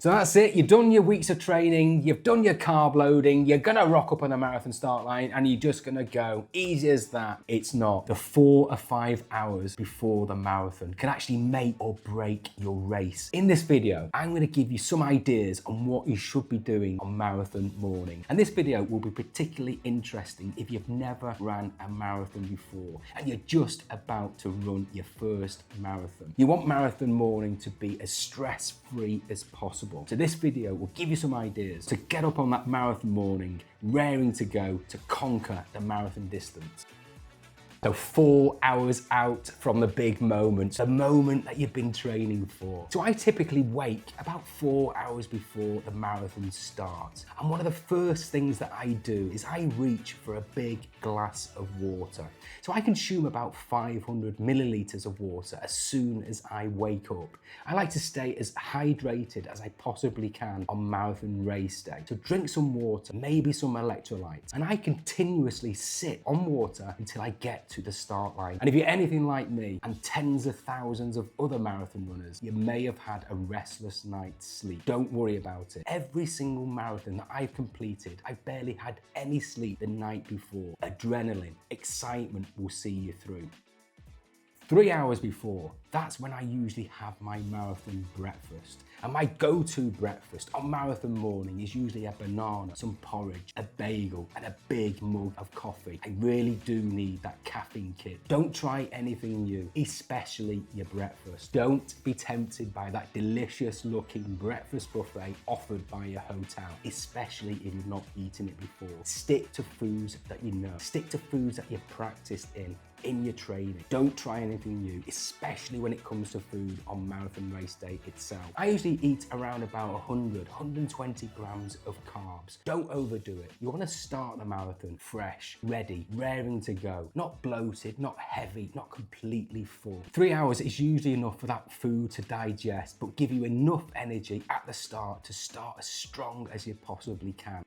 So that's it, you've done your weeks of training, you've done your carb loading, you're gonna rock up on the marathon start line and you're just gonna go. Easy as that. It's not. The 4 or 5 hours before the marathon can actually make or break your race. In this video, I'm gonna give you some ideas on what you should be doing on marathon morning. And this video will be particularly interesting if you've never ran a marathon before and you're just about to run your first marathon. You want marathon morning to be as stress-free as possible. So this video will give you some ideas to get up on that marathon morning, raring to go to conquer the marathon distance. So 4 hours out from the big moment, the moment that you've been training for. So I typically wake about 4 hours before the marathon starts. And one of the first things that I do is I reach for a big glass of water. So I consume about 500 milliliters of water as soon as I wake up. I like to stay as hydrated as I possibly can on marathon race day. So drink some water, maybe some electrolytes. And I continuously sit on water until I get to the start line. And if you're anything like me and tens of thousands of other marathon runners, you may have had a restless night's sleep. Don't worry about it. Every single marathon that I've completed, I've barely had any sleep the night before. Adrenaline, excitement will see you through. 3 hours before, that's when I usually have my marathon breakfast. And my go-to breakfast on marathon morning is usually a banana, some porridge, a bagel, and a big mug of coffee. I really do need that caffeine kick. Don't try anything new, especially your breakfast. Don't be tempted by that delicious looking breakfast buffet offered by your hotel, especially if you've not eaten it before. Stick to foods that you know. Stick to foods that you've practiced in your training. Don't try anything new, especially when it comes to food on marathon race day itself. I usually eat around about 120 grams of carbs. Don't overdo it. You want to start the marathon fresh, ready, raring to go. Not bloated, not heavy, not completely full. 3 hours is usually enough for that food to digest, but give you enough energy at the start to start as strong as you possibly can.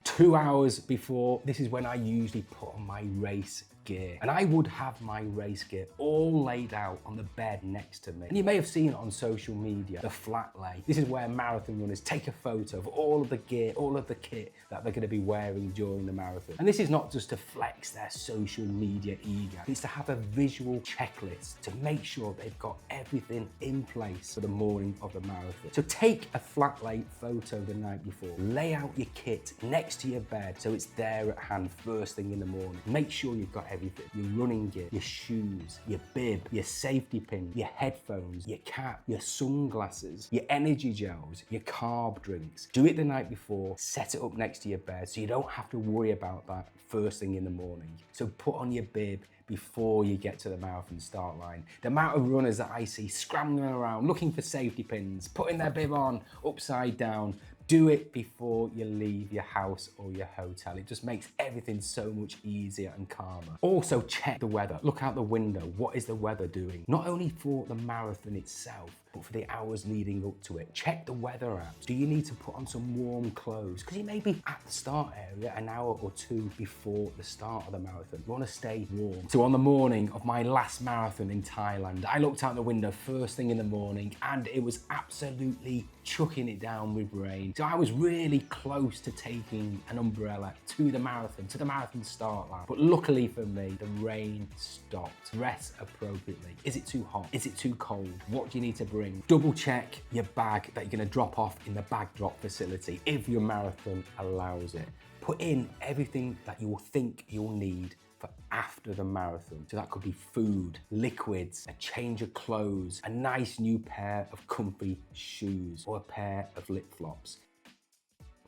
2 hours before, this is when I usually put on my race gear. And I would have my race gear all laid out on the bed next to me. And you may have seen it on social media, the flat lay. This is where marathon runners take a photo of all of the gear, all of the kit that they're going to be wearing during the marathon. And this is not just to flex their social media ego, it's to have a visual checklist to make sure they've got everything in place for the morning of the marathon. So take a flat lay photo the night before, lay out your kit next to your bed so it's there at hand first thing in the morning. Make sure you've got everything, your running gear, your shoes, your bib, your safety pin, your headphones, your cap, your sunglasses, your energy gels, your carb drinks. Do it the night before, set it up next to your bed so you don't have to worry about that first thing in the morning. So put on your bib before you get to the marathon start line. The amount of runners that I see scrambling around looking for safety pins, putting their bib on upside down. Do it before you leave your house or your hotel. It just makes everything so much easier and calmer. Also check the weather. Look out the window. What is the weather doing? Not only for the marathon itself, but for the hours leading up to it. Check the weather apps. Do you need to put on some warm clothes? Because you may be at the start area an hour or two before the start of the marathon. You want to stay warm. So on the morning of my last marathon in Thailand, I looked out the window first thing in the morning and it was absolutely chucking it down with rain. So I was really close to taking an umbrella to the marathon start line. But luckily for me, the rain stopped. Dress appropriately. Is it too hot? Is it too cold? What do you need to bring? Double check your bag that you're gonna drop off in the bag drop facility if your marathon allows it. Put in everything that you will think you'll need for after the marathon. So that could be food, liquids, a change of clothes, a nice new pair of comfy shoes, or a pair of flip-flops.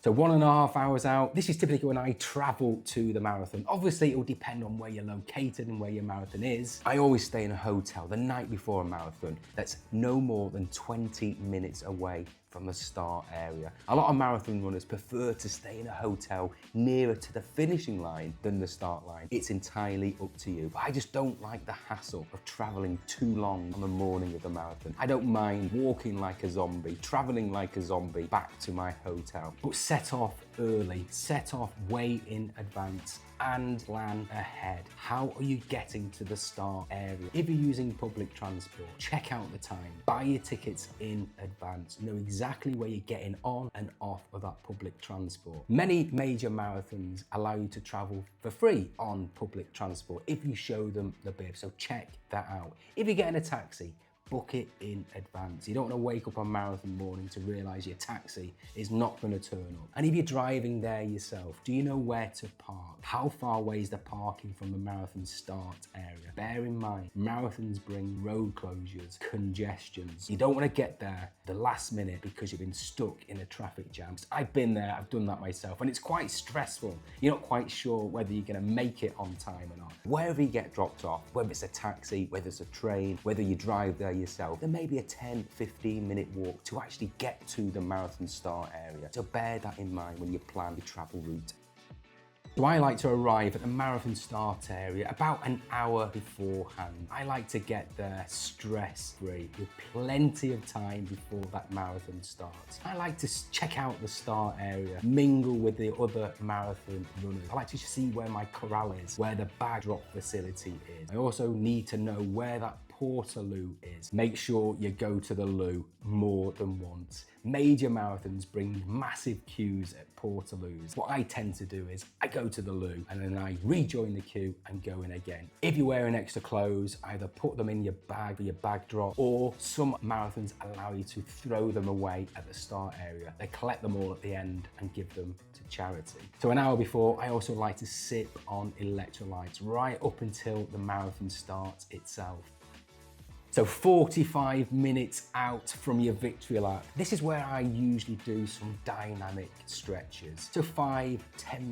So 1.5 hours out, this is typically when I travel to the marathon. Obviously, it will depend on where you're located and where your marathon is. I always stay in a hotel the night before a marathon that's no more than 20 minutes away from the start area. A lot of marathon runners prefer to stay in a hotel nearer to the finishing line than the start line. It's entirely up to you, but I just don't like the hassle of traveling too long on the morning of the marathon. I don't mind walking like a zombie, traveling like a zombie back to my hotel, but set off early, set off way in advance and plan ahead. How are you getting to the start area? If you're using public transport, check out the time. Buy your tickets in advance. Know exactly where you're getting on and off of that public transport. Many major marathons allow you to travel for free on public transport if you show them the bib, so check that out. If you're getting a taxi, book it in advance. You don't want to wake up on marathon morning to realise your taxi is not going to turn up. And if you're driving there yourself, do you know where to park? How far away is the parking from the marathon start area? Bear in mind, marathons bring road closures, congestions. You don't want to get there the last minute because you've been stuck in a traffic jam. I've been there, I've done that myself, and it's quite stressful. You're not quite sure whether you're going to make it on time or not. Wherever you get dropped off, whether it's a taxi, whether it's a train, whether you drive there yourself, there may be a 10-15 minute walk to actually get to the marathon start area. So bear that in mind when you plan your travel route. So I like to arrive at the marathon start area about an hour beforehand. I like to get there stress-free with plenty of time before that marathon starts. I like to check out the start area, mingle with the other marathon runners. I like to see where my corral is, where the bag drop facility is. I also need to know where that Portaloo is. Make sure you go to the loo more than once. Major marathons bring massive queues at Portaloos. What I tend to do is I go to the loo and then I rejoin the queue and go in again. If you're wearing extra clothes, either put them in your bag for your bag drop, or some marathons allow you to throw them away at the start area. They collect them all at the end and give them to charity. So an hour before, I also like to sip on electrolytes right up until the marathon starts itself. So 45 minutes out from your victory lap. This is where I usually do some dynamic stretches. So 5-10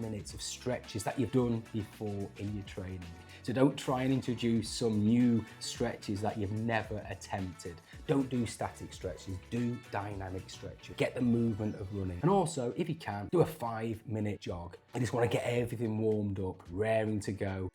minutes of stretches that you've done before in your training. So don't try and introduce some new stretches that you've never attempted. Don't do static stretches, do dynamic stretches. Get the movement of running. And also, if you can, do a 5-minute jog. I just want to get everything warmed up, raring to go.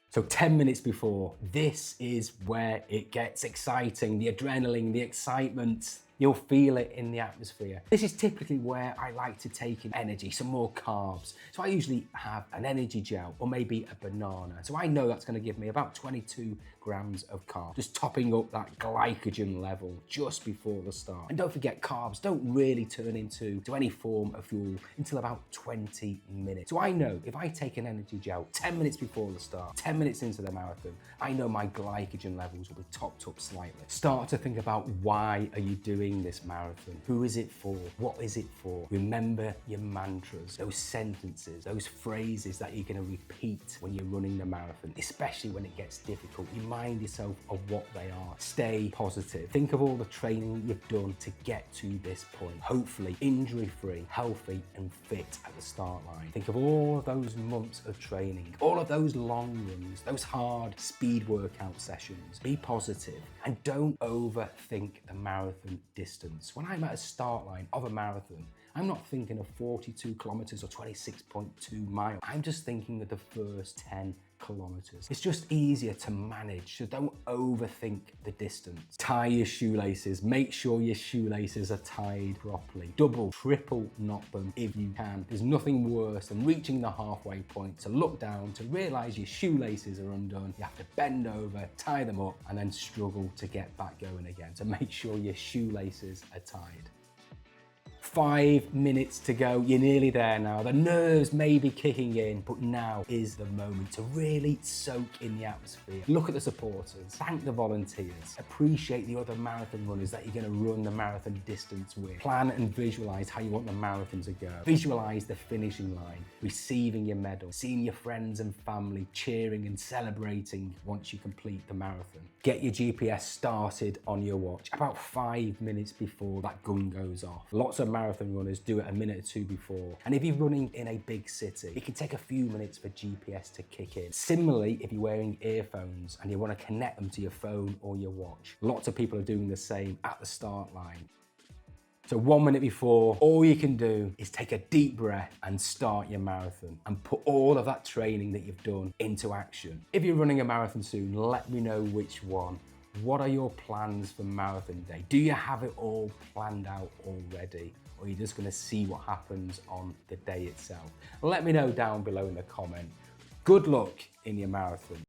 So 10 minutes before, this is where it gets exciting, the adrenaline, the excitement. You'll feel it in the atmosphere. This is typically where I like to take in energy, some more carbs. So I usually have an energy gel or maybe a banana. So I know that's going to give me about 22 grams of carbs, just topping up that glycogen level just before the start. And don't forget, carbs don't really turn into any form of fuel until about 20 minutes. So I know if I take an energy gel 10 minutes before the start, 10 minutes into the marathon, I know my glycogen levels will be topped up slightly. Start to think about, why are you doing this marathon? Who is it for? What is it for? Remember your mantras, those sentences, those phrases that you're going to repeat when you're running the marathon, especially when it gets difficult. Remind yourself of what they are. Stay positive. Think of all the training you've done to get to this point. Hopefully injury-free, healthy and fit at the start line. Think of all of those months of training, all of those long runs, those hard speed workout sessions. Be positive and don't overthink the marathon distance. When I'm at a start line of a marathon, I'm not thinking of 42 kilometers or 26.2 miles. I'm just thinking of the first 10 kilometers. It's just easier to manage, so don't overthink the distance. Tie your shoelaces. Make sure your shoelaces are tied properly. Double, triple knot them if you can. There's nothing worse than reaching the halfway point to look down, to realize your shoelaces are undone. You have to bend over, tie them up, and then struggle to get back going again. So make sure your shoelaces are tied. 5 minutes to go. You're nearly there now. The nerves may be kicking in, but now is the moment to really soak in the atmosphere. Look at the supporters, thank the volunteers, appreciate the other marathon runners that you're going to run the marathon distance with. Plan and visualize how you want the marathon to go. Visualize the finishing line, receiving your medal, seeing your friends and family cheering and celebrating once you complete the marathon. Get your GPS started on your watch about 5 minutes before that gun goes off. Lots of marathon runners do it a minute or two before. And if you're running in a big city, it can take a few minutes for GPS to kick in. Similarly, if you're wearing earphones and you want to connect them to your phone or your watch, lots of people are doing the same at the start line. So 1 minute before, all you can do is take a deep breath and start your marathon and put all of that training that you've done into action. If you're running a marathon soon, let me know which one. What are your plans for marathon day? Do you have it all planned out already? or you're just going to see what happens on the day itself? Let me know down below in the comment. Good luck in your marathon.